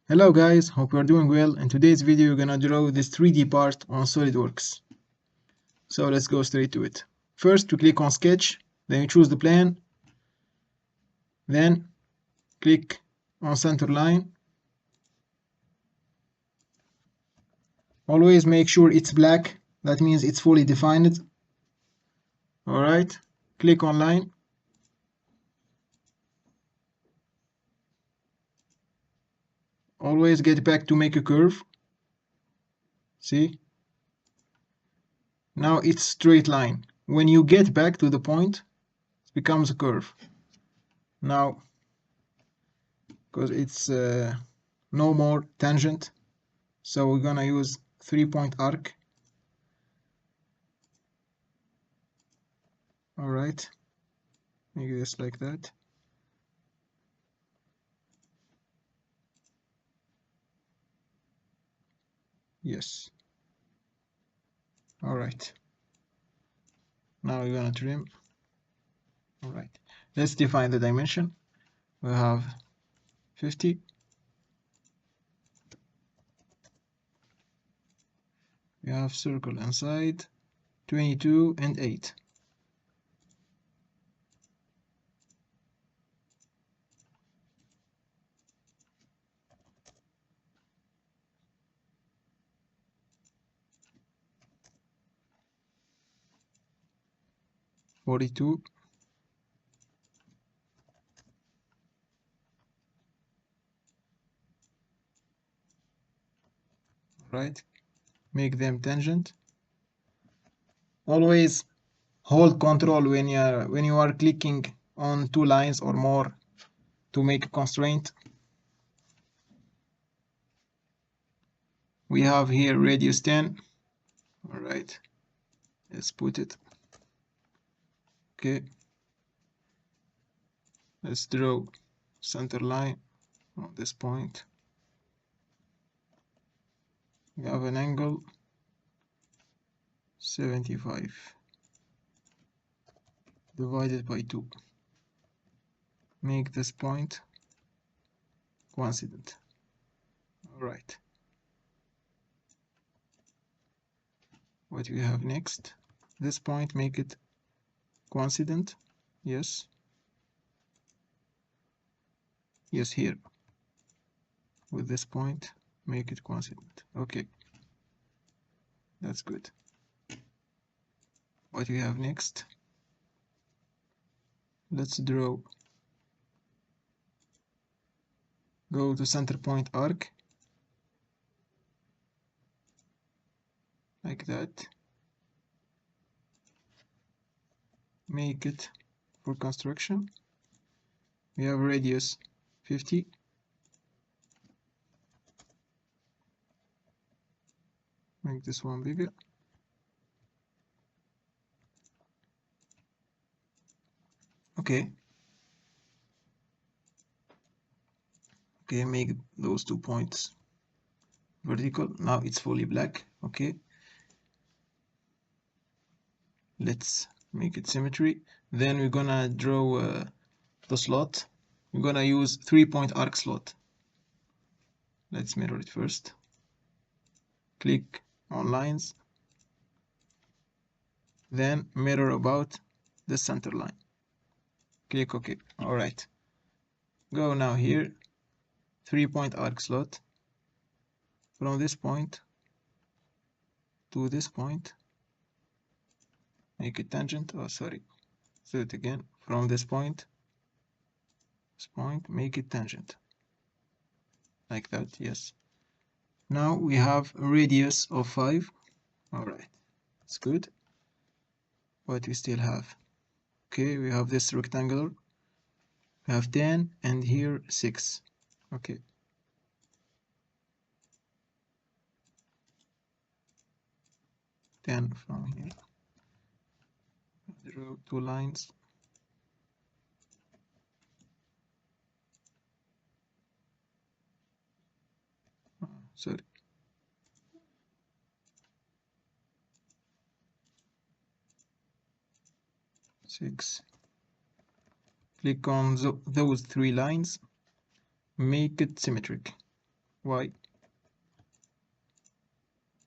Hello guys, hope you are doing well. In today's video we're gonna draw this 3D part on SolidWorks. So let's go straight to it. First we click on sketch, then you choose the plane, then click on center line. Always make sure it's black, that means it's fully defined. Alright, click on line. Always get back to make a curve. See? Now it's straight line. When you get back to the point, it becomes a curve. Now, because it's no more tangent, so we're gonna use 3-point arc. Alright, make this like that. Yes. Alright. Now we're gonna trim. Alright. Let's define the dimension. We have 50. We have circle inside, 22 and 8. $42. Right. Make them tangent. Always hold control when you are clicking on two lines or more to make a constraint. We have here radius 10. Alright. Let's put it. Okay. Let's draw center line on this point. We have an angle 75 divided by 2. Make this point coincident. Alright. What we have next? This point, make it coincident. Yes. Yes, here. With this point, make it coincident. Okay. That's good. What we have next? Let's draw. Go to center point arc. Like that. Make it for construction. We have radius 50. Make this one bigger. Okay. Okay, make those 2 points vertical. Now it's fully black. Okay. Let's make it symmetry. Then we're gonna draw the slot. We're gonna use 3-point arc slot. Let's mirror it first. Click on lines. Then mirror about the center line. Click OK. Alright. Go now here. 3-point arc slot. From this point to this point. Make it tangent. Oh, sorry. Do it again. From this point, make it tangent. Like that, yes. Now we have a radius of 5. Alright. It's good. What we still have? Okay, we have this rectangular. We have 10 and here 6. Okay. Then from here, draw 2 lines. Sorry. Six. Click on those 3 lines. Make it symmetric. Why?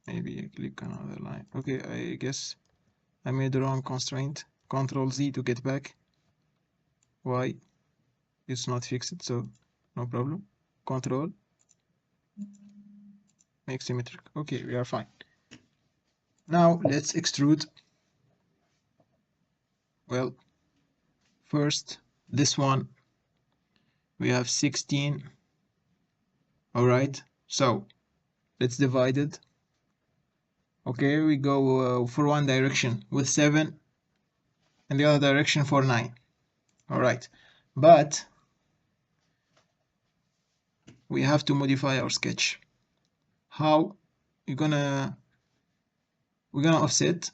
Maybe I click another line. Okay, I guess I made the wrong constraint. Control Z to get back. Why? It's not fixed, so no problem. Control, make symmetric. Okay, we are fine. Now let's extrude. Well, first this one we have 16. All right, so let's divide it. Okay, we go for one direction with 7 and the other direction for 9. All right, but we have to modify our sketch. How? we're gonna offset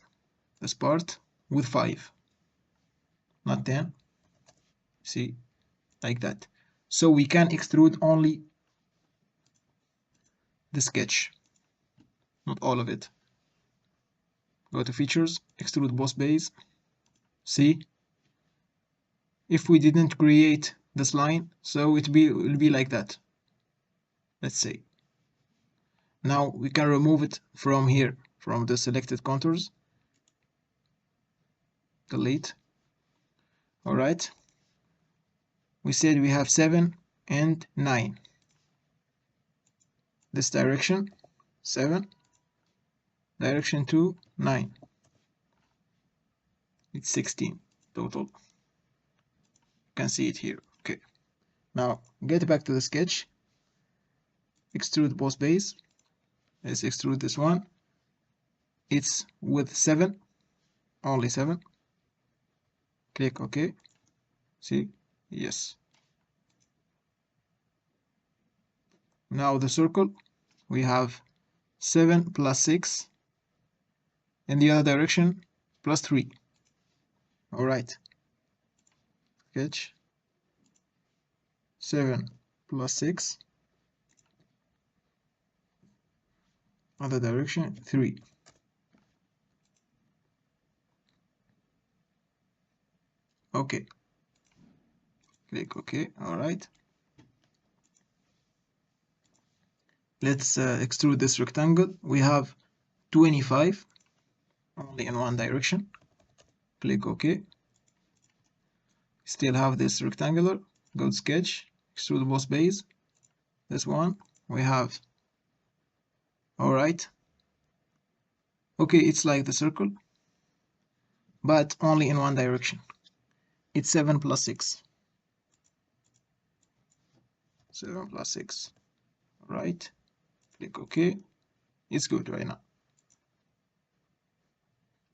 this part with 5, not 10. See, like that. So we can extrude only the sketch, not all of it. Go to features, extrude boss base. See, if we didn't create this line, so it will be like that. Let's say. Now we can remove it from here, from the selected contours. Delete. All right. We said we have 7 and 9. This direction, 7. Direction 2, 9. It's 16 total. You can see it here. Okay. Now get back to the sketch. Extrude boss base. Let's extrude this one. It's with 7, only 7. Click OK. See? Yes. Now the circle, we have 7 plus 6, in the other direction plus 3. All right. Sketch 7 plus 6, other direction 3. Okay. Click OK. All right. Let's extrude this rectangle. We have 25 only in one direction. Click OK. Still have this rectangular. Go to sketch, extrude boss base. This one we have. All right. Okay, it's like the circle, but only in one direction. It's 7 plus 6. 7 plus 6. All right. Click OK. It's good right now.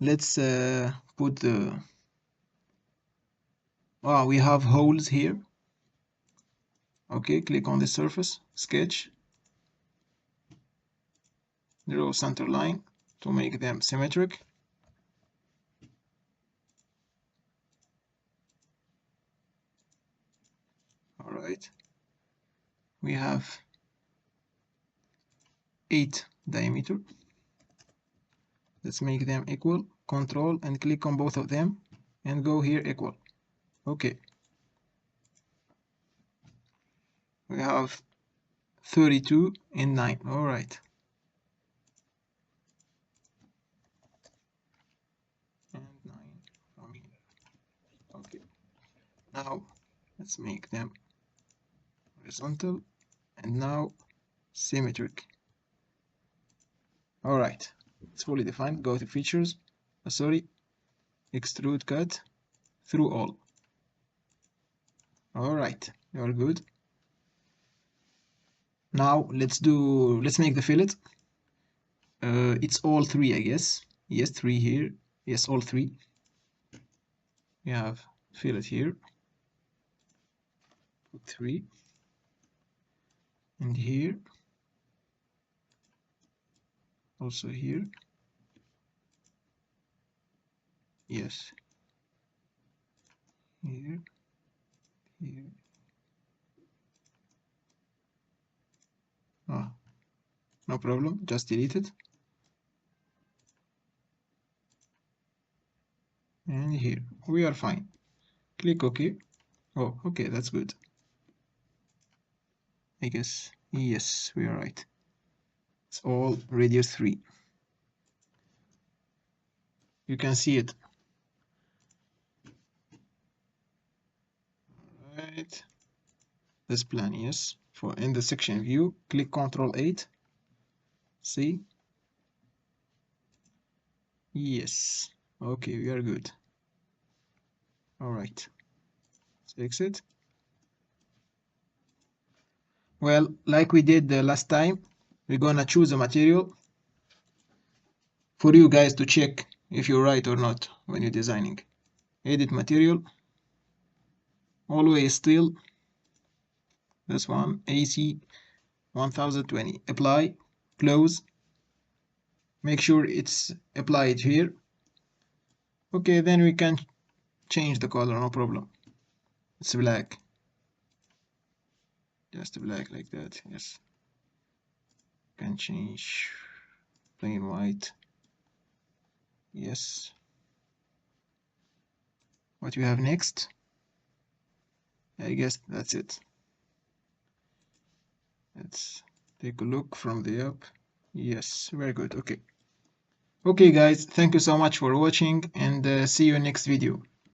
Let's put the... Oh, we have holes here. Okay, click on the surface, sketch, draw center line to make them symmetric. All right. We have 8 diameter. Let's make them equal. Control and click on both of them and go here equal. Okay. We have 32 and 9. All right. And 9 from here. Okay. Now let's make them horizontal and now symmetric. All right. It's fully defined. Go to features. Extrude cut through all. All right. You're good. Now let's make the fillet. It's all 3, I guess. Yes, 3 here. Yes, all 3. We have fillet here. Put 3. And here. Also here. Yes. Here. Here. Ah, no problem. Just delete it. And here. We are fine. Click OK. Oh, okay, that's good. I guess Yes, we are right. It's all radius 3. You can see it. Right. This plan, yes. For in the section view, click Ctrl 8. See? Yes. Okay, we are good. All right. Let's fix it. Well, like we did the last time, we're gonna choose a material for you guys to check if you're right or not when you're designing. Edit material. Always still. This one, AC 1020. Apply. Close. Make sure it's applied here. Okay, then we can change the color, no problem. It's black. Just black like that, yes. Can change plain white. Yes. What you have next? I guess that's it. Let's take a look from the up. Yes, very good. Okay. Okay, guys, thank you so much for watching, and see you in next video.